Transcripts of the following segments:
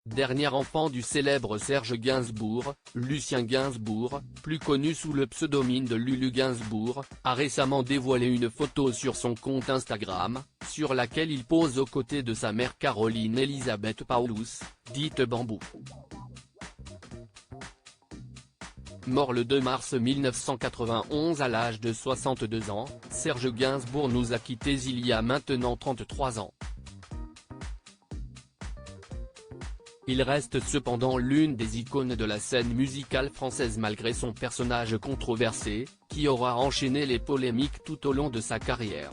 dernier enfant du célèbre Serge Gainsbourg, Lucien Gainsbourg, plus connu sous le pseudonyme de Lulu Gainsbourg, a récemment dévoilé une photo sur son compte Instagram, sur laquelle il pose aux côtés de sa mère Caroline Elisabeth Paulus, dite Bambou. Mort le 2 mars 1991 à l'âge de 62 ans, Serge Gainsbourg nous a quittés il y a maintenant 33 ans. Il reste cependant l'une des icônes de la scène musicale française malgré son personnage controversé, qui aura enchaîné les polémiques tout au long de sa carrière.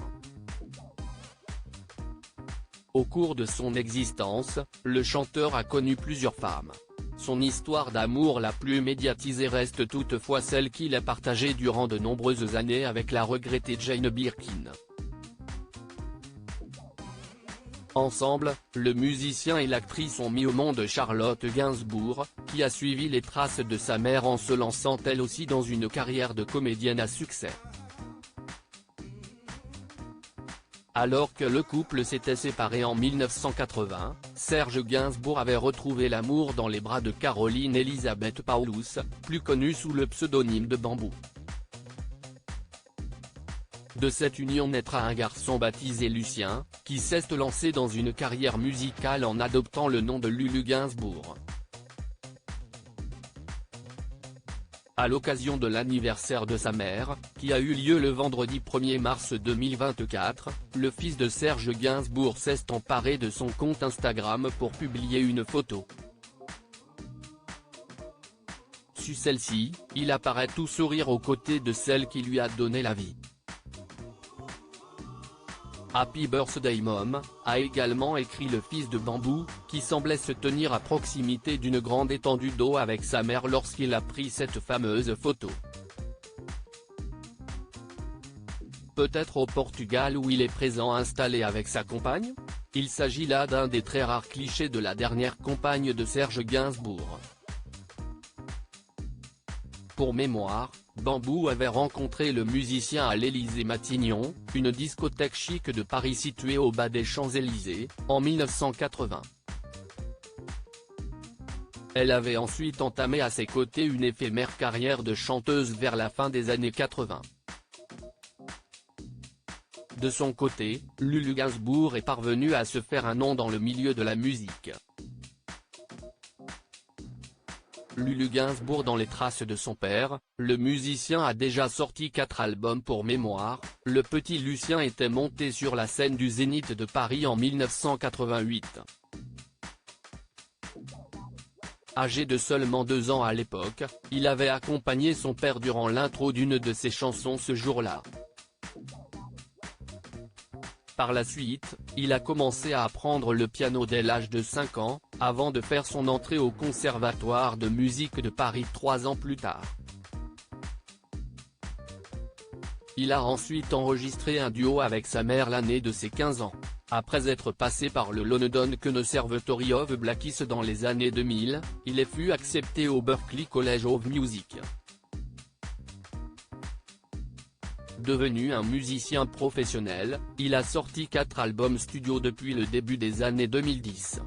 Au cours de son existence, le chanteur a connu plusieurs femmes. Son histoire d'amour la plus médiatisée reste toutefois celle qu'il a partagée durant de nombreuses années avec la regrettée Jane Birkin. Ensemble, le musicien et l'actrice ont mis au monde Charlotte Gainsbourg, qui a suivi les traces de sa mère en se lançant elle aussi dans une carrière de comédienne à succès. Alors que le couple s'était séparé en 1980, Serge Gainsbourg avait retrouvé l'amour dans les bras de Caroline Elisabeth Paulus, plus connue sous le pseudonyme de Bambou. De cette union naîtra un garçon baptisé Lucien, qui s'est lancé dans une carrière musicale en adoptant le nom de Lulu Gainsbourg. À l'occasion de l'anniversaire de sa mère, qui a eu lieu le vendredi 1er mars 2024, le fils de Serge Gainsbourg s'est emparé de son compte Instagram pour publier une photo. Sur celle-ci, il apparaît tout sourire aux côtés de celle qui lui a donné la vie. Happy Birthday Mom, a également écrit le fils de Bambou, qui semblait se tenir à proximité d'une grande étendue d'eau avec sa mère lorsqu'il a pris cette fameuse photo. Peut-être au Portugal où il est présent installé avec sa compagne? Il s'agit là d'un des très rares clichés de la dernière compagne de Serge Gainsbourg. Pour mémoire, Bambou avait rencontré le musicien à l'Élysée-Matignon, une discothèque chic de Paris située au bas des Champs-Élysées, en 1980. Elle avait ensuite entamé à ses côtés une éphémère carrière de chanteuse vers la fin des années 80. De son côté, Lulu Gainsbourg est parvenue à se faire un nom dans le milieu de la musique. Lulu Gainsbourg dans les traces de son père, le musicien a déjà sorti 4 albums pour mémoire. Le petit Lucien était monté sur la scène du Zénith de Paris en 1988. Âgé de seulement 2 ans à l'époque, il avait accompagné son père durant l'intro d'une de ses chansons ce jour-là. Par la suite, il a commencé à apprendre le piano dès l'âge de 5 ans, avant de faire son entrée au Conservatoire de musique de Paris 3 ans plus tard. Il a ensuite enregistré un duo avec sa mère l'année de ses 15 ans. Après être passé par le London Conservatory of Blackis dans les années 2000, il fut accepté au Berklee College of Music. Devenu un musicien professionnel, il a sorti 4 albums studio depuis le début des années 2010.